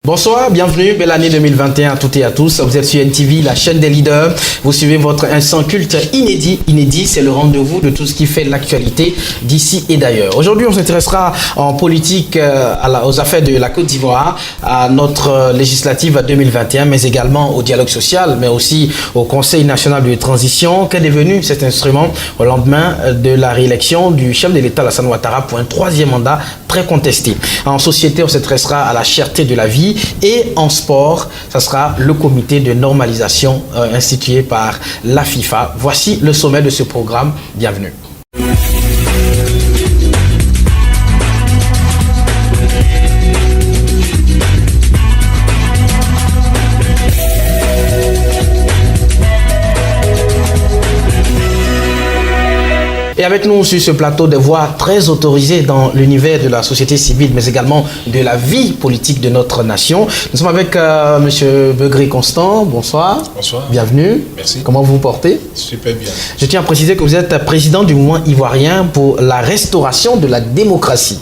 Bonsoir, bienvenue, belle année 2021 à toutes et à tous. Vous êtes sur NTV, la chaîne des leaders. Vous suivez votre instant culte inédit. Inédit, c'est le rendez-vous de tout ce qui fait l'actualité d'ici et d'ailleurs. Aujourd'hui, on s'intéressera en politique aux affaires de la Côte d'Ivoire, à notre législative 2021, mais également au dialogue social, mais aussi au Conseil national de transition. Qu'est devenu cet instrument au lendemain de la réélection du chef de l'État, Alassane Ouattara, pour un troisième mandat très contesté. En société, on s'intéressera à la cherté de la vie. Et en sport, ça sera le comité de normalisation institué par la FIFA. Voici le sommet de ce programme. Bienvenue. Et avec nous sur ce plateau, des voix très autorisées dans l'univers de la société civile, mais également de la vie politique de notre nation. Nous sommes avec M. Beugri Constant. Bonsoir. Bonsoir. Bienvenue. Merci. Comment vous vous portez? Super bien. Je tiens à préciser que vous êtes président du mouvement ivoirien pour la restauration de la démocratie.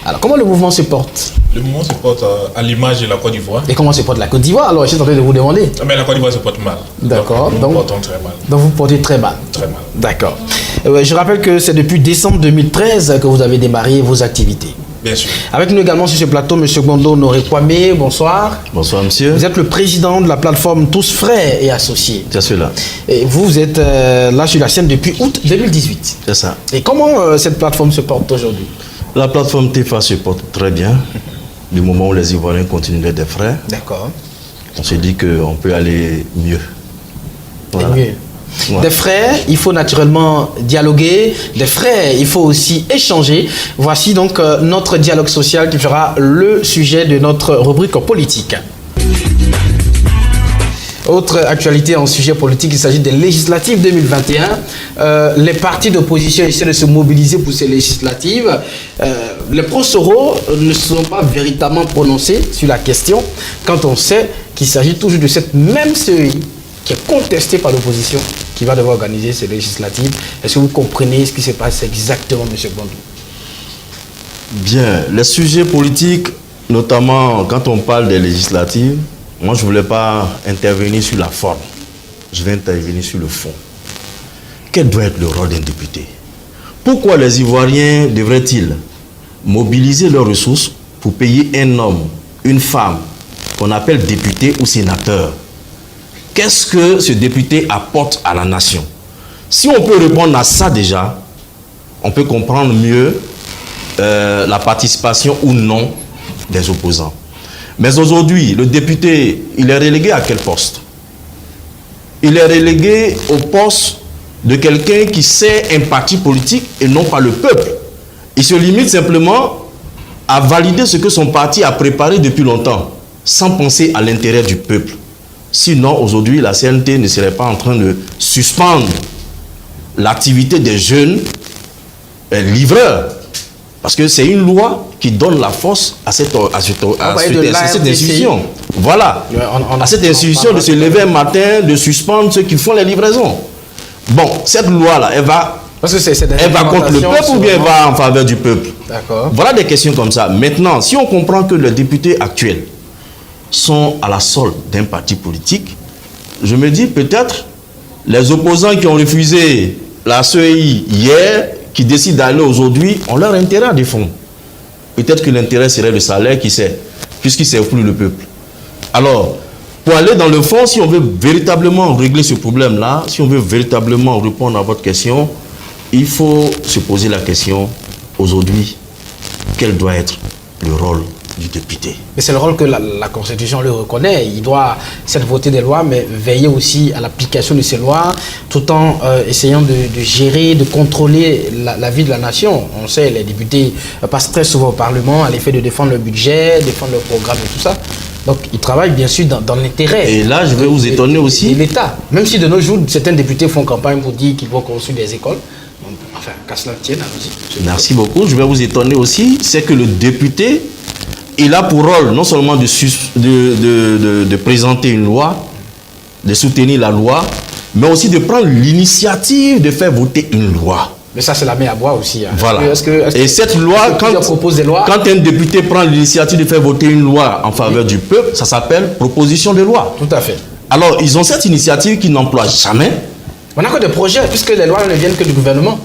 Alors, comment le mouvement se porte? Le mouvement se porte à l'image de la Côte d'Ivoire. Et comment se porte la Côte d'Ivoire? Alors, je suis en train de vous demander. Mais la Côte d'Ivoire se porte mal. D'accord. Nous portons très mal. Donc, vous portez très mal. Très mal. D'accord. Je rappelle que c'est depuis décembre 2013 que vous avez démarré vos activités. Bien sûr. Avec nous également sur ce plateau, M. Gondo Honoré Kwame. Bonsoir. Bonsoir, monsieur. Vous êtes le président de la plateforme Tous Frères et Associés. C'est cela. Et vous êtes là sur la scène depuis août 2018. C'est ça. Et comment cette plateforme se porte aujourd'hui? La plateforme TEFA se porte très bien. Du moment où les Ivoiriens continuent d'être des frères, D'accord. on se dit qu'on peut aller mieux. Voilà. Mieux. Ouais. Des frères, il faut naturellement dialoguer. Des frères, il faut aussi échanger. Voici donc notre dialogue social qui fera le sujet de notre rubrique politique. Autre actualité en sujet politique, il s'agit des législatives 2021. Les partis d'opposition essaient de se mobiliser pour ces législatives. Les pro-Soro ne sont pas véritablement prononcés sur la question quand on sait qu'il s'agit toujours de cette même CEI qui est contestée par l'opposition qui va devoir organiser ces législatives. Est-ce que vous comprenez ce qui se passe exactement, M. Bandou? Bien, les sujets politiques, notamment quand on parle des législatives, moi je ne voulais pas intervenir sur la forme, je vais intervenir sur le fond. Quel doit être le rôle d'un député? Pourquoi les Ivoiriens devraient-ils mobiliser leurs ressources pour payer un homme, une femme, qu'on appelle député ou sénateur? Qu'est-ce que ce député apporte à la nation? Si on peut répondre à ça déjà, on peut comprendre mieux la participation ou non des opposants. Mais aujourd'hui, le député, il est relégué à quel poste? Il est relégué au poste de quelqu'un qui sert un parti politique et non pas le peuple. Il se limite simplement à valider ce que son parti a préparé depuis longtemps, sans penser à l'intérêt du peuple. Sinon, aujourd'hui, la CNT ne serait pas en train de suspendre l'activité des jeunes livreurs. Parce que c'est une loi qui donne la force à cette institution. Voilà. À cette institution de se lever un matin, de suspendre ceux qui font les livraisons. Bon, cette loi-là, elle va contre le peuple ou bien elle va en faveur du peuple? D'accord. Voilà des questions comme ça. Maintenant, si on comprend que les députés actuels sont à la solde d'un parti politique, je me dis peut-être les opposants qui ont refusé la CEI hier, qui décident d'aller aujourd'hui, ont leur intérêt à défendre. Peut-être que l'intérêt serait le salaire, qui sait, puisqu'il ne sert plus le peuple. Alors, pour aller dans le fond, si on veut véritablement régler ce problème-là, si on veut véritablement répondre à votre question, il faut se poser la question aujourd'hui, quel doit être le rôle du député? Mais c'est le rôle que la Constitution le reconnaît. Il doit certes voter des lois, mais veiller aussi à l'application de ces lois, tout en essayant de gérer, de contrôler la vie de la nation. On sait, les députés passent très souvent au Parlement à l'effet de défendre le budget, défendre le programme et tout ça. Donc, ils travaillent bien sûr dans l'intérêt. Et là, je vais vous étonner aussi. L'État. Même si de nos jours, certains députés font campagne pour dire qu'ils vont construire des écoles. Enfin, qu'à cela tienne, allons-y. Merci beaucoup. Je vais vous étonner aussi. C'est que le député, il a pour rôle non seulement de présenter une loi, de soutenir la loi, mais aussi de prendre l'initiative de faire voter une loi. Mais ça, c'est la main à boire aussi. Hein. Voilà. Et cette loi, quand un député prend l'initiative de faire voter une loi en faveur du peuple, ça s'appelle proposition de loi. Tout à fait. Alors, ils ont cette initiative qu'ils n'emploient jamais. On n'a que des projets, puisque les lois ne viennent que du gouvernement.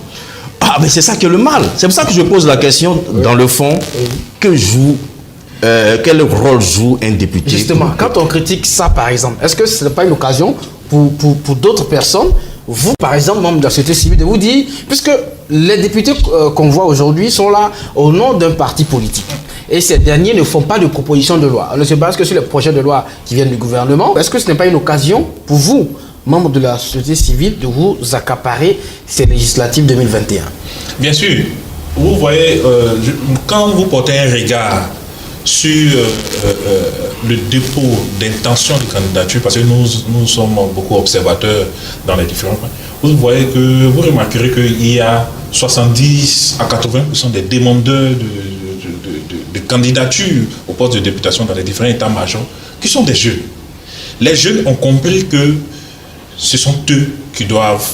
Ah, mais c'est ça qui est le mal. C'est pour ça que je pose la question, dans le fond, quel rôle joue un député? Justement, quand on critique ça, par exemple, est-ce que ce n'est pas une occasion pour d'autres personnes, vous, par exemple, membres de la société civile, de vous dire, puisque les députés qu'on voit aujourd'hui sont là au nom d'un parti politique, et ces derniers ne font pas de proposition de loi. On ne se base que sur les projets de loi qui viennent du gouvernement. Est-ce que ce n'est pas une occasion pour vous, membres de la société civile, de vous accaparer ces législatives 2021? Bien sûr. Vous voyez, quand vous portez un regard sur le dépôt d'intention de candidature, parce que nous sommes beaucoup observateurs dans les différents points, vous voyez que vous remarquerez qu'il y a 70 à 80% des demandeurs de candidature au poste de députation dans les différents états-majors qui sont des jeunes. Les jeunes ont compris que ce sont eux qui doivent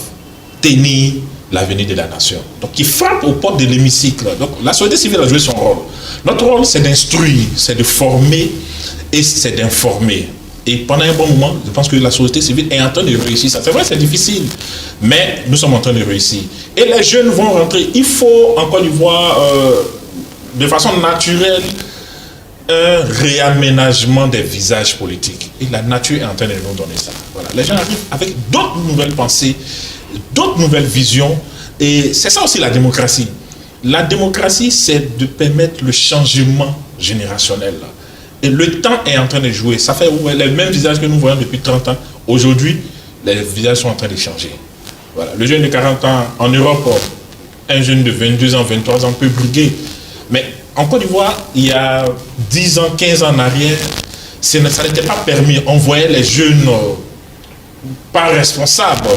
tenir l'avenir de la nation. Donc, ils frappent aux portes de l'hémicycle. Donc, la société civile a joué son rôle. Notre rôle, c'est d'instruire, c'est de former et c'est d'informer. Et pendant un bon moment, je pense que la société civile est en train de réussir ça. C'est vrai, c'est difficile, mais nous sommes en train de réussir. Et les jeunes vont rentrer. Il faut, en Côte d'Ivoire, de façon naturelle, un réaménagement des visages politiques. Et la nature est en train de nous donner ça. Voilà. Les gens arrivent avec d'autres nouvelles pensées, d'autres nouvelles visions. Et c'est ça aussi la démocratie. La démocratie, c'est de permettre le changement générationnel. Et le temps est en train de jouer. Ça fait les mêmes visages que nous voyons depuis 30 ans. Aujourd'hui, les visages sont en train de changer. Voilà. Le jeune de 40 ans en Europe, un jeune de 22 ans, 23 ans peut briguer. Mais en Côte d'Ivoire, il y a 10 ans, 15 ans en arrière, ça n'était pas permis. On voyait les jeunes pas responsables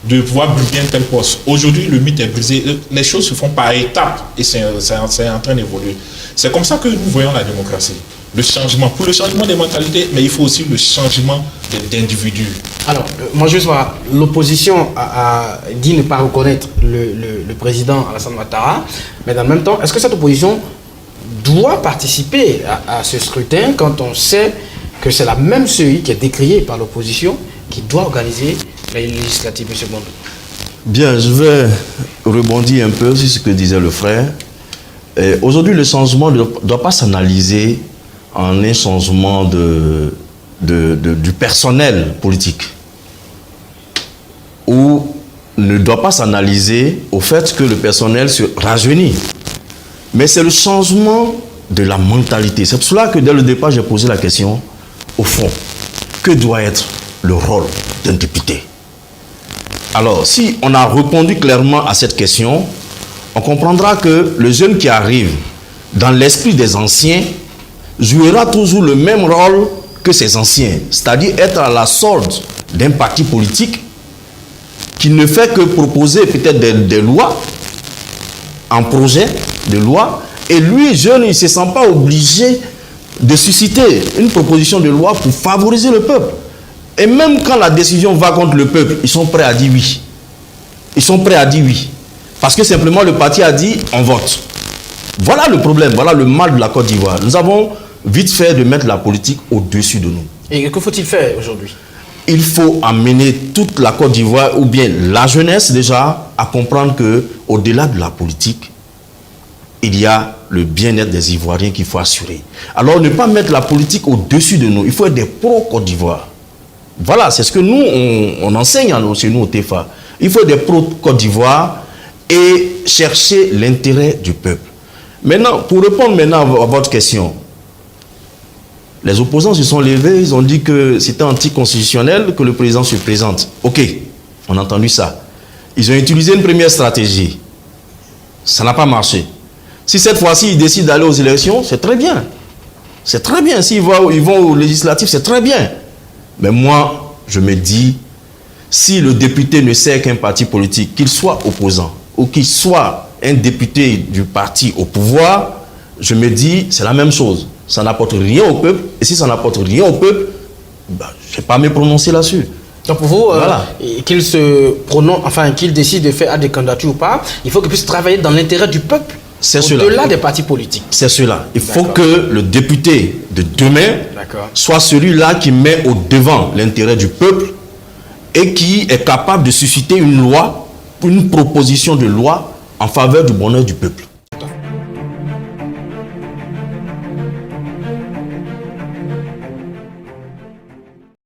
de pouvoir briguer un tel poste. Aujourd'hui, le mythe est brisé. Les choses se font par étapes et c'est en train d'évoluer. C'est comme ça que nous voyons la démocratie. Le changement, pour le changement des mentalités, mais il faut aussi le changement d'individus. Alors, moi je vois, l'opposition a dit ne pas reconnaître le président Alassane Ouattara, mais dans le même temps, est-ce que cette opposition doit participer à ce scrutin quand on sait que c'est la même CEI qui est décriée par l'opposition qui doit organiser les législatives, M. Bondou? Bien, je vais rebondir un peu sur ce que disait le frère. Aujourd'hui, le changement ne doit pas s'analyser en un changement du personnel politique, ou ne doit pas s'analyser au fait que le personnel se rajeunit. Mais c'est le changement de la mentalité. C'est pour cela que dès le départ, j'ai posé la question, au fond, que doit être le rôle d'un député? Alors, si on a répondu clairement à cette question, on comprendra que le jeune qui arrive dans l'esprit des anciens jouera toujours le même rôle que ces anciens, c'est-à-dire être à la solde d'un parti politique qui ne fait que proposer peut-être des lois, un projet de loi, et lui, jeune, il ne se sent pas obligé de susciter une proposition de loi pour favoriser le peuple. Et même quand la décision va contre le peuple, ils sont prêts à dire oui. Ils sont prêts à dire oui. Parce que simplement le parti a dit, on vote. Voilà le problème, voilà le mal de la Côte d'Ivoire. Nous avons vite fait de mettre la politique au-dessus de nous. Et que faut-il faire aujourd'hui? Il faut amener toute la Côte d'Ivoire, ou bien la jeunesse déjà, à comprendre que au-delà de la politique, il y a le bien-être des Ivoiriens qu'il faut assurer. Alors ne pas mettre la politique au-dessus de nous. Il faut être des pro-Côte d'Ivoire. Voilà, c'est ce que nous, on enseigne chez nous au TEFA. Il faut être des pro-Côte d'Ivoire et chercher l'intérêt du peuple. Maintenant, pour répondre maintenant à votre question, les opposants se sont levés, ils ont dit que c'était anticonstitutionnel que le président se présente. Ok, on a entendu ça. Ils ont utilisé une première stratégie. Ça n'a pas marché. Si cette fois-ci, ils décident d'aller aux élections, c'est très bien. C'est très bien. S'ils vont aux législatives, c'est très bien. Mais moi, je me dis, si le député ne sert qu'un parti politique, qu'il soit opposant ou qu'il soit un député du parti au pouvoir, je me dis, c'est la même chose. Ça n'apporte rien au peuple. Et si ça n'apporte rien au peuple, je ne vais pas me prononcer là-dessus. Donc pour vous, Voilà. qu'il se prononce, enfin qu'il décide de faire des candidatures ou pas, il faut qu'il puisse travailler dans l'intérêt du peuple, au-delà des partis politiques. C'est cela. Il faut que le député de demain soit celui-là qui met au devant l'intérêt du peuple et qui est capable de susciter une loi, une proposition de loi en faveur du bonheur du peuple.